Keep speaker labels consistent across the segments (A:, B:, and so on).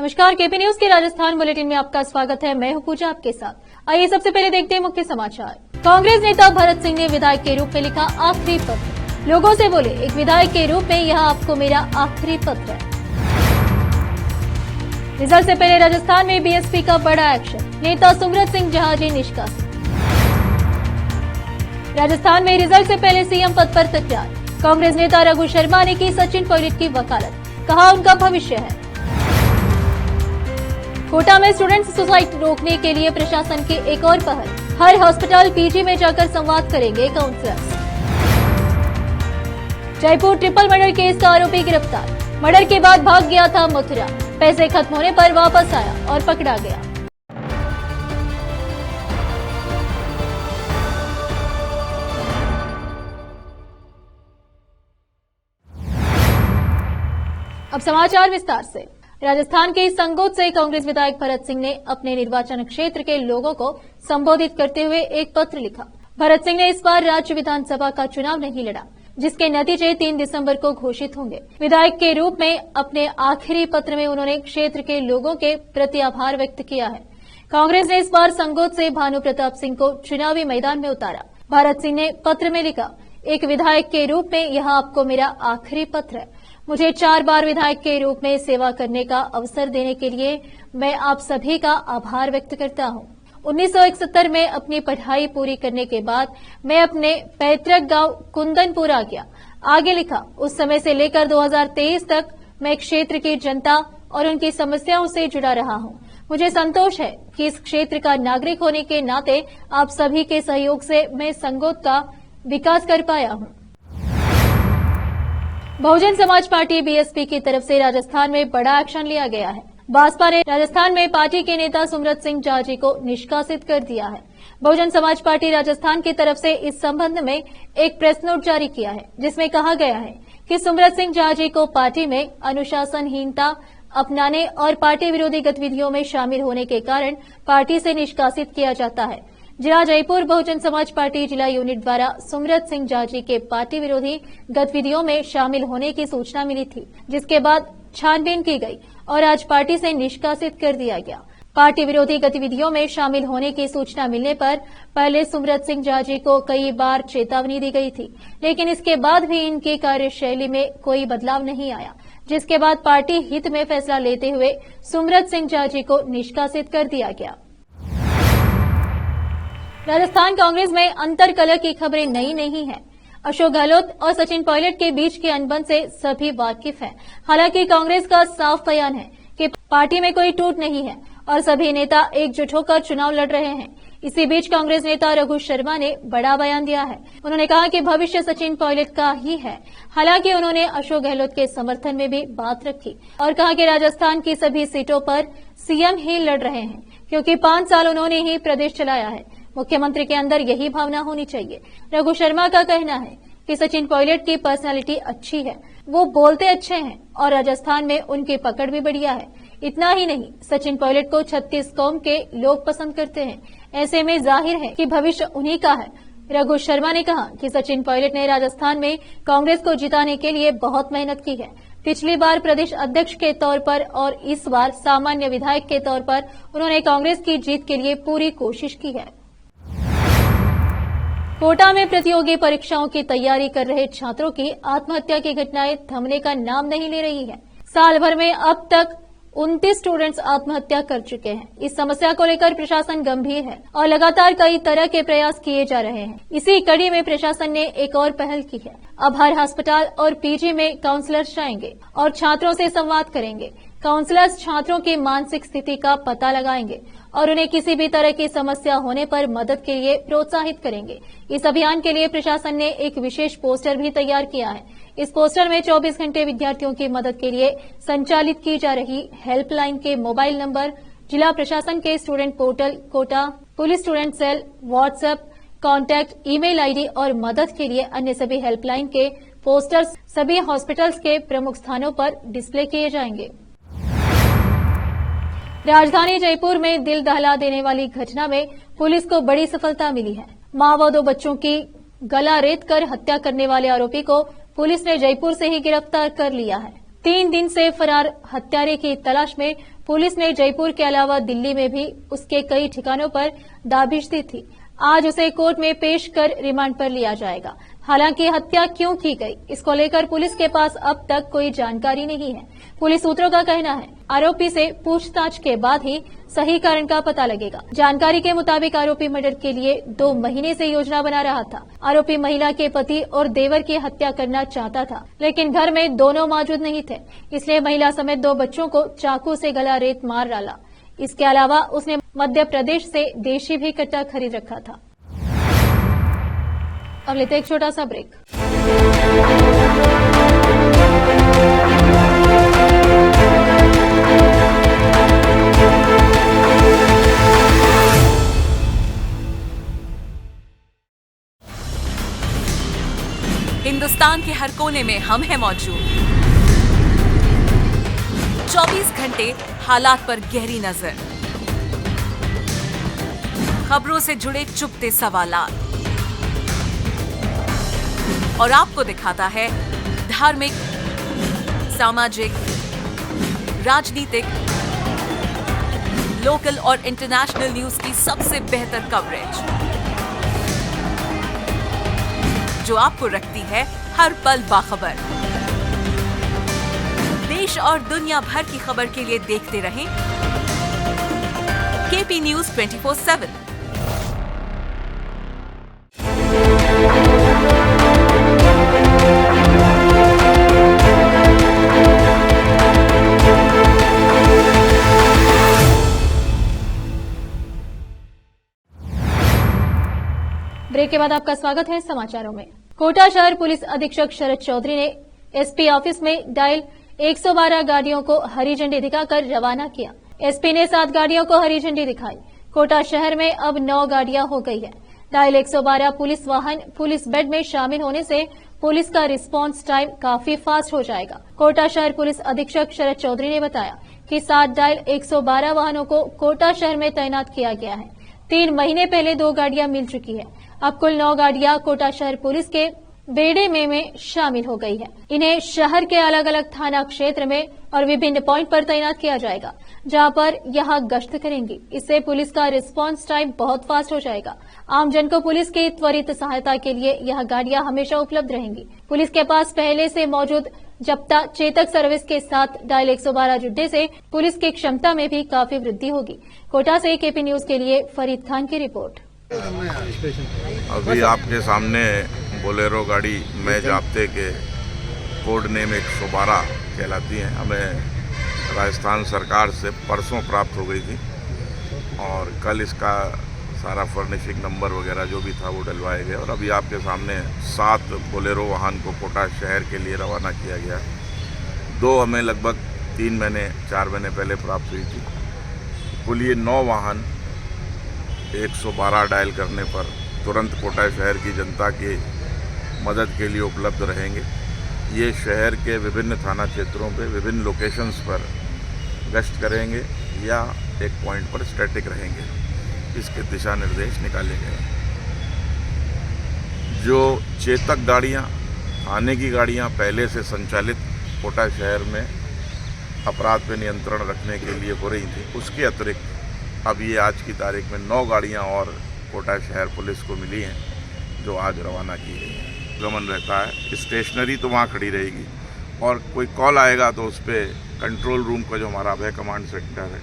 A: नमस्कार, KP news के Rajasthan bulletin में आपका स्वागत है। मैं हूं पूजा आपके साथ। आइए सबसे पहले देखते हैं मुख्य समाचार। कांग्रेस नेता भरत सिंह ने विधायक के रूप में लिखा आखिरी पत्र। लोगों से बोले, एक विधायक के रूप में यह आपको मेरा आखिरी पत्र है। रिजल्ट से पहले राजस्थान में बीएसपी का बड़ा एक्शन, नेता सुमरत सिंह जहाजी निष्कासित। राजस्थान में रिजल्ट से पहले सीएम पद पर तकरार, कांग्रेस नेता रघु शर्मा ने की सचिन पायलट की वकालत, कहा उनका भविष्य है। कोटा में स्टूडेंट्स सुसाइड रोकने के लिए प्रशासन की एक और पहल, हर हॉस्पिटल पीजी में जाकर संवाद करेंगे counsellors. Jaipur triple murder case का आरोपी गिरफ्तार, मर्डर के बाद भाग गया था मथुरा, पैसे खत्म होने पर वापस आया और पकड़ा गया। अब समाचार विस्तार से। राजस्थान के संगोट से कांग्रेस विधायक भरत सिंह ने अपने निर्वाचन क्षेत्र के लोगों को संबोधित करते हुए एक पत्र लिखा। भरत सिंह ने इस बार राज्य विधानसभा का चुनाव नहीं लड़ा, जिसके नतीजे 3 दिसंबर को घोषित होंगे। विधायक के रूप में अपने आखिरी पत्र में उन्होंने क्षेत्र के लोगों के प्रति आभार व्यक्त किया है। कांग्रेस ने इस बार संगोट से भानु प्रताप सिंह को चुनावी मैदान में उतारा। भरत सिंह ने पत्र में लिखा, एक विधायक के रूप में यह आपको मेरा आखिरी पत्र है। मुझे 4 बार विधायक के रूप में सेवा करने का अवसर देने के लिए मैं आप सभी का आभार व्यक्त करता हूं। 1971 में अपनी पढ़ाई पूरी करने के बाद मैं अपने पैतृक गांव कुंदनपुर आ गया। आगे लिखा, उस समय से लेकर 2023 तक मैं क्षेत्र की जनता और उनकी समस्याओं से जुड़ा रहा हूं। मुझे संतोष है कि इस क्षेत्र का नागरिक होने के नाते आप सभी के सहयोग से मैं संगोट का विकास कर पाया हूं। बहुजन समाज पार्टी बीएसपी की तरफ से राजस्थान में बड़ा एक्शन लिया गया है। भाजपा ने राजस्थान में पार्टी के नेता सुमरत सिंह जहाजी को निष्कासित कर दिया है। बहुजन समाज पार्टी राजस्थान की तरफ से इस संबंध में एक प्रेस नोट जारी किया है, जिसमें कहा गया है कि सुमरत सिंह जहाजी को पार्टी में अनुशासनहीनता अपनाने और पार्टी विरोधी गतिविधियों में शामिल होने के कारण पार्टी से निष्कासित किया जाता है। जिला जयपुर बहुजन समाज पार्टी जिला यूनिट द्वारा सुमरत सिंह जहाजी के पार्टी विरोधी गतिविधियों में शामिल होने की सूचना मिली थी, जिसके बाद छानबीन की गई और आज पार्टी से निष्कासित कर दिया गया। पार्टी विरोधी गतिविधियों में शामिल होने की सूचना मिलने पर पहले सुमरत सिंह जहाजी को कई बार चेतावनी दी गई थी, लेकिन इसके बाद भी इनकी कार्यशैली में कोई बदलाव नहीं आया, जिसके बाद पार्टी हित में फैसला लेते हुए सुमरत सिंह जहाजी को निष्कासित कर दिया गया। राजस्थान कांग्रेस में अंतरकलह की खबरें नई नहीं है। अशोक गहलोत और सचिन पायलट के बीच के अनबन से सभी वाकिफ हैं। हालांकि कांग्रेस का साफ बयान है कि पार्टी में कोई टूट नहीं है और सभी नेता एकजुट होकर चुनाव लड़ रहे हैं। इसी बीच कांग्रेस नेता रघु शर्मा ने बड़ा बयान दिया है। उन्होंने कहा कि भविष्य सचिन पायलट का ही है। हालांकि उन्होंने अशोक गहलोत के समर्थन में भी बात रखी और कहा कि राजस्थान की सभी सीटों पर सीएम ही लड़ रहे हैं, क्योंकि 5 साल उन्होंने ही प्रदेश चलाया है। मुख्यमंत्री के अंदर यही भावना होनी चाहिए। रघु शर्मा का कहना है कि सचिन पायलट की पर्सनालिटी अच्छी है, वो बोलते अच्छे हैं और राजस्थान में उनकी पकड़ भी बढ़िया है। इतना ही नहीं, सचिन पायलट को 36 कौम के लोग पसंद करते हैं। ऐसे में जाहिर है कि भविष्य उन्हीं का है। रघु शर्मा ने कहा कि सचिन पायलट ने राजस्थान में कांग्रेस को जिताने के लिए बहुत मेहनत की है। पिछली बार प्रदेश अध्यक्ष के तौर पर और इस बार सामान्य विधायक के तौर पर उन्होंने कांग्रेस की जीत के लिए पूरी कोशिश की है। कोटा में प्रतियोगी परीक्षाओं की तैयारी कर रहे छात्रों की आत्महत्या की घटनाएं थमने का नाम नहीं ले रही है। साल भर में अब तक 29 स्टूडेंट्स आत्महत्या कर चुके हैं। इस समस्या को लेकर प्रशासन गंभीर है और लगातार कई तरह के प्रयास किए जा रहे हैं। इसी कड़ी में प्रशासन ने एक और पहल की है। अब हर अस्पताल और पीजी में काउंसलर्स जाएंगे और छात्रों से संवाद करेंगे। काउंसलर्स छात्रों की मानसिक स्थिति का पता लगाएंगे और उन्हें किसी भी तरह की समस्या होने पर मदद के लिए प्रोत्साहित करेंगे। इस अभियान के लिए प्रशासन ने एक विशेष पोस्टर भी तैयार किया है। इस पोस्टर में 24 घंटे विद्यार्थियों की मदद के लिए संचालित की जा रही हेल्पलाइन के मोबाइल नंबर, जिला प्रशासन के student portal Kota, police student cell, WhatsApp, contact, email ID और मदद के लिए अन्य सभी हेल्पलाइन के पोस्टर्स सभी हॉस्पिटल्स के प्रमुख स्थानों पर डिस्प्ले किए जाएंगे। राजधानी जयपुर में दिल दहला देने वाली घटना में पुलिस को बड़ी सफलता मिली है। मां व 2 बच्चों की गला रेत कर हत्या करने वाले आरोपी को पुलिस ने जयपुर से ही गिरफ्तार कर लिया है। 3 दिन से फरार हत्यारे की तलाश में पुलिस ने जयपुर के अलावा दिल्ली में भी उसके कई ठिकानों पर दाबिश दी थी। आज उसे कोर्ट में पेश कर रिमांड पर लिया जाएगा। हालांकि हत्या क्यों की गई, इसको लेकर पुलिस के पास अब तक कोई जानकारी नहीं है। पुलिस सूत्रों का कहना है आरोपी से पूछताछ के बाद ही सही कारण का पता लगेगा। जानकारी के मुताबिक आरोपी मर्डर के लिए 2 महीने से योजना बना रहा था। आरोपी महिला के पति और देवर की हत्या करना चाहता था, लेकिन घर में दोनों मौजूद नहीं थे, इसलिए महिला समेत 2 बच्चों को चाकू से गला रेत मार डाला। इसके अलावा उसने मध्य प्रदेश से देशी भी कट्टा खरीद रखा था। अब लेते एक छोटा सा ब्रेक।
B: हिंदुस्तान के हर कोने में हम हैं मौजूद। 24 घंटे हालात पर गहरी नजर, खबरों से जुड़े चुपते सवालात, और आपको दिखाता है धार्मिक, सामाजिक, राजनीतिक, लोकल और इंटरनेशनल न्यूज की सबसे बेहतर कवरेज, जो आपको रखती है हर पल बाखबर। देश और दुनिया भर की खबर के लिए देखते रहें केपी न्यूज 24/7।
A: ब्रेक के बाद आपका स्वागत है समाचारों में। कोटा शहर पुलिस अधीक्षक शरद चौधरी ने एसपी ऑफिस में डायल 112 गाड़ियों को हरी झंडी दिखाकर रवाना किया। एसपी ने 7 गाड़ियों को हरी झंडी दिखाई। कोटा शहर में अब 9 गाड़ियां हो गई है। डायल 112 पुलिस वाहन पुलिस बेड में शामिल होने से पुलिस का रिस्पांस टाइम काफी फास्ट हो जाएगा। कोटा शहर पुलिस अधीक्षक शरद चौधरी ने बताया कि 7 डायल 112 वाहनों को कोटा शहर में तैनात किया गया है। 3 महीने पहले 2 गाड़ियां मिल चुकी है। अब कुल 9 गाड़ियां कोटा शहर पुलिस के बेड़े में शामिल हो गई है। इन्हें शहर के अलग अलग थाना क्षेत्र में और विभिन्न पॉइंट पर तैनात किया जाएगा, जहां पर यहां गश्त करेंगी। इससे पुलिस का रिस्पांस टाइम बहुत फास्ट हो जाएगा। आमजन को पुलिस की त्वरित सहायता के लिए यह गाड़ियां हमेशा उपलब्ध रहेंगी। पुलिस के पास पहले से मौजूद जप्ता चेतक सर्विस के साथ डायल 112 जुड़ने से पुलिस की क्षमता में भी काफी वृद्धि होगी। कोटा से केपी न्यूज के लिए फरीद खान की रिपोर्ट।
C: अभी आपके सामने बोलेरो गाड़ी में जाप्ते के कोड नेम 112 कहलाती हैं, हमें राजस्थान सरकार से परसों प्राप्त हो गई थी और कल इसका सारा फर्निशिंग नंबर वगैरह जो भी था वो डलवाए गए और अभी आपके सामने 7 बोलेरो वाहन को कोटा शहर के लिए रवाना किया गया। 2 हमें लगभग 3 महीने 4 महीने पहले प्राप्त हुई थी। कुल ये 9 वाहन 112 डायल करने पर तुरंत कोटा शहर की जनता की मदद के लिए उपलब्ध रहेंगे। ये शहर के विभिन्न थाना क्षेत्रों पे विभिन्न लोकेशंस पर गश्त करेंगे या एक पॉइंट पर स्टैटिक रहेंगे। इसके दिशा निर्देश निकाले गए। जो चेतक गाड़ियाँ, थाने की गाड़ियाँ पहले से संचालित कोटा शहर में अपराध पे नियंत्रण रखने के लिए हो रही थी, उसके अतिरिक्त अब ये आज की तारीख में 9 गाड़ियाँ और कोटा शहर पुलिस को मिली हैं, जो आज रवाना की गई हैं। गमन रहता है, स्टेशनरी तो वहाँ खड़ी रहेगी और कोई कॉल आएगा तो उस पर कंट्रोल रूम का जो हमारा अभय कमांड सेंटर है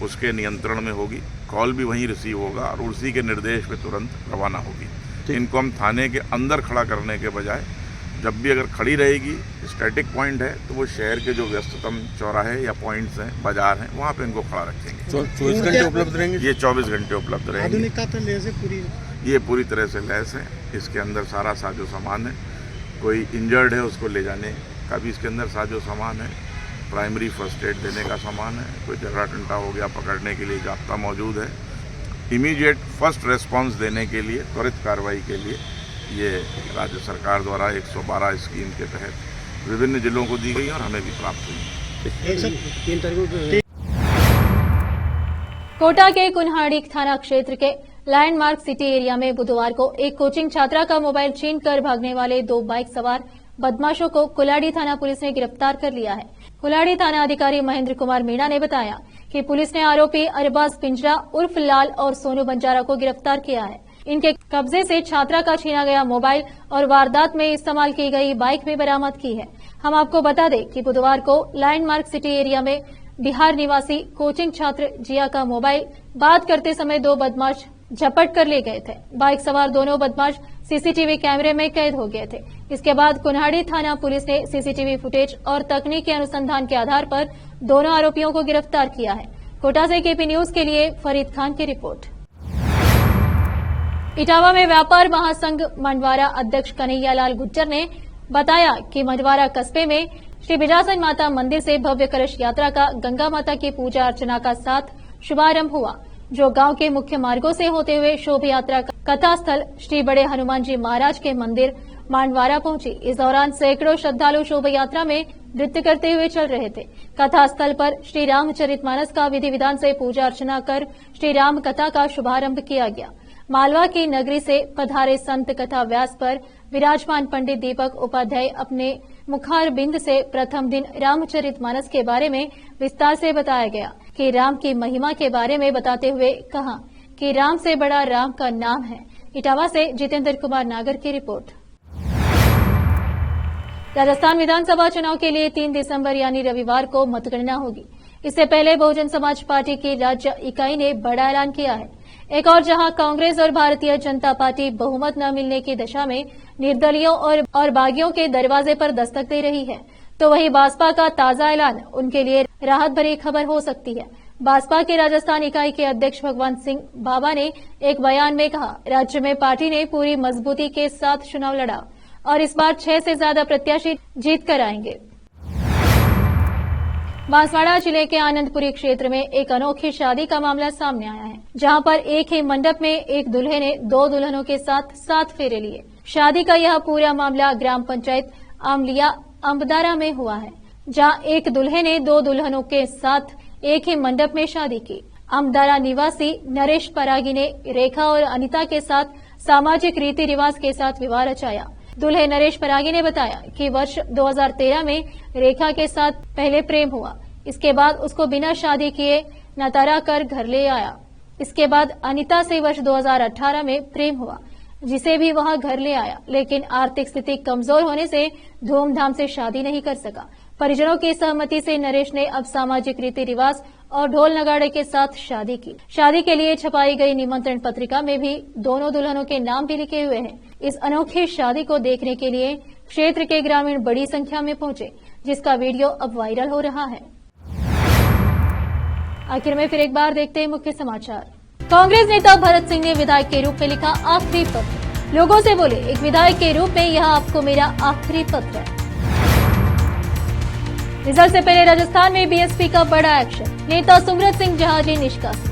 C: उसके नियंत्रण में होगी। कॉल भी वहीं रिसीव होगा और उसी के निर्देश पे तुरंत रवाना होगी। इनको हम थाने के अंदर खड़ा करने के बजाय जब भी अगर खड़ी रहेगी स्टैटिक पॉइंट है तो वो शहर के जो व्यस्ततम चौराहे या पॉइंट्स हैं, बाजार हैं, वहाँ पे इनको खड़ा रखेंगे।
D: 24 घंटे उपलब्ध रहेंगे।
C: ये 24 घंटे उपलब्ध रहेंगे।
D: आधुनिकता तो लैस है पूरी।
C: ये पूरी तरह से लैस है। इसके अंदर सारा साजो सामान है। कोई इंजर्ड है उसको ले जाने का भी इसके अंदर साजो सामान है। प्राइमरी फर्स्ट एड देने का सामान है। कोई झगड़ा टंटा हो गया पकड़ने के लिए जाप्ता मौजूद है। इमीडिएट फर्स्ट रेस्पॉन्स देने के लिए, त्वरित कार्रवाई के लिए ये राज्य सरकार द्वारा 112 स्कीम के तहत विभिन्न जिलों को दी गई और हमें भी प्राप्त हुई।
A: कोटा के कुन्हाड़ी थाना क्षेत्र के लैंडमार्क सिटी एरिया में बुधवार को एक कोचिंग छात्रा का मोबाइल छीनकर भागने वाले 2 बाइक सवार बदमाशों को कुलाड़ी थाना पुलिस ने गिरफ्तार कर लिया है। कुलाड़ी थाना अधिकारी महेंद्र कुमार मीणा ने बताया कि पुलिस ने आरोपी अरबाज पिंजरा उर्फ लाल और सोनू बंजारा को गिरफ्तार किया है। इनके कब्जे से छात्रा का छीना गया मोबाइल और वारदात में इस्तेमाल की गई बाइक भी बरामद की है। हम आपको बता दें कि बुधवार को लैंडमार्क सिटी एरिया में बिहार निवासी कोचिंग छात्र जिया का मोबाइल बात करते समय दो बदमाश झपट कर ले गए थे। बाइक सवार दोनों बदमाश सीसीटीवी कैमरे में कैद हो गए थे। इसके बाद कुन्हाड़ी थाना पुलिस ने सीसीटीवी फुटेज और तकनीकी अनुसंधान के आधार पर दोनों आरोपियों को गिरफ्तार किया है। कोटा से केपी न्यूज के लिए फरीद खान की रिपोर्ट। इटावा में व्यापार महासंघ मंडवारा अध्यक्ष कन्हैयालाल गुज्जर ने बताया कि मंडवारा कस्बे में श्री बिजासन माता मंदिर से भव्य कलश यात्रा का गंगा माता की पूजा अर्चना का साथ शुभारंभ हुआ, जो गांव के मुख्य मार्गों से होते हुए शोभा यात्रा कथा स्थल श्री बड़े हनुमान जी महाराज के मंदिर मांडवारा पहुंची। इस दौरान सैकड़ों श्रद्धालु शोभा यात्रा में नृत्य करते हुए चल रहे थे। कथा स्थल पर श्री रामचरितमानस का विधि विधान से पूजा अर्चना कर श्री राम कथा का शुभारंभ किया गया। मालवा की नगरी से पधारे संत कथा व्यास पर विराजमान पंडित दीपक उपाध्याय अपने मुखार बिंद से प्रथम दिन रामचरितमानस के बारे में विस्तार से बताया गया कि राम की महिमा के बारे में बताते हुए कहा कि राम से बड़ा राम का नाम है। इटावा से जितेंद्र कुमार नागर की रिपोर्ट। राजस्थान विधानसभा चुनाव के लिए 3 दिसंबर यानी रविवार को मतगणना होगी। इससे पहले बहुजन समाज पार्टी की राज्य इकाई ने बड़ा ऐलान किया है। एक और जहां कांग्रेस और भारतीय जनता पार्टी बहुमत न मिलने की दशा में निर्दलियों और बागियों के दरवाजे पर दस्तक दे रही है, तो वहीं भाजपा का ताजा ऐलान उनके लिए राहत भरी खबर हो सकती है। भाजपा के राजस्थान इकाई के अध्यक्ष भगवंत सिंह बाबा ने एक बयान में कहा, राज्य में पार्टी ने पूरी मजबूती के साथ चुनाव लड़ा और इस बार 6 से ज्यादा प्रत्याशी जीत कर आएंगे। बांसवाड़ा जिले के आनंदपुरी क्षेत्र में एक अनोखी शादी का मामला सामने आया है, जहां पर एक ही मंडप में एक दूल्हे ने 2 दुल्हनों के साथ 7 फेरे लिए। शादी का यह पूरा मामला ग्राम पंचायत आमलिया अंबदारा में हुआ है, जहां एक दूल्हे ने 2 दुल्हनों के साथ एक ही मंडप में शादी की। अमदारा निवासी नरेश परागी ने रेखा और अनिता के साथ सामाजिक रीति रिवाज के साथ विवाह रचाया। दूल्हे नरेश परागी ने बताया कि वर्ष 2013 में रेखा के साथ पहले प्रेम हुआ। इसके बाद उसको बिना शादी किए नतारा कर घर ले आया। इसके बाद अनिता से वर्ष 2018 में प्रेम हुआ, जिसे भी वह घर ले आया, लेकिन आर्थिक स्थिति कमजोर होने से धूमधाम से शादी नहीं कर सका। परिजनों की सहमति से नरेश ने अब सामाजिक रीति रिवाज और ढोल नगाड़े के साथ शादी की। शादी के लिए छपाई गई निमंत्रण पत्रिका में भी दोनों दुल्हनों के नाम भी लिखे हुए हैं। इस अनोखी शादी को देखने के लिए क्षेत्र के ग्रामीण बड़ी संख्या में पहुंचे, जिसका वीडियो अब वायरल हो रहा है। आखिर में फिर एक बार देखते हैं मुख्य समाचार। कांग्रेस नेता भरत सिंह ने विधायक के रूप में लिखा आखिरी पत्र। लोगों से बोले, एक विधायक के रूप में यह आपको मेरा आखिरी पत्र है। रिजल्ट से पहले राजस्थान में बीएसपी का बड़ा एक्शन, नेता सुमरत सिंह जहाजी निष्कासित।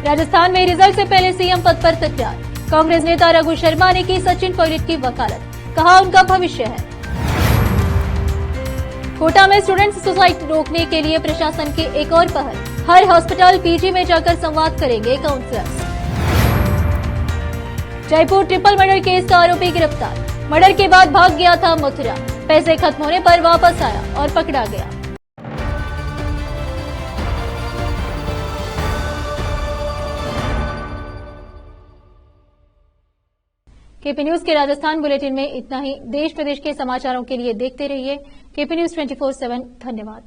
A: राजस्थान में रिजल्ट से पहले सीएम पद पर तकरार, कांग्रेस नेता रघु शर्मा ने की सचिन पायलट की वकालत, कहा उनका भविष्य है। कोटा में स्टूडेंट्स सुसाइड रोकने के लिए प्रशासन की एक और पहल, हर हॉस्पिटल पीजी में जाकर संवाद करेंगे counsellors. Jaipur triple murder case का आरोपी गिरफ्तार, मर्डर के बाद भाग गया था मथुरा, पैसे खत्म होने पर वापस आया और पकड़ा गया। केपी न्यूज के राजस्थान बुलेटिन में इतना ही। देश प्रदेश के समाचारों के लिए देखते रहिए केपी न्यूज 24/7। धन्यवाद।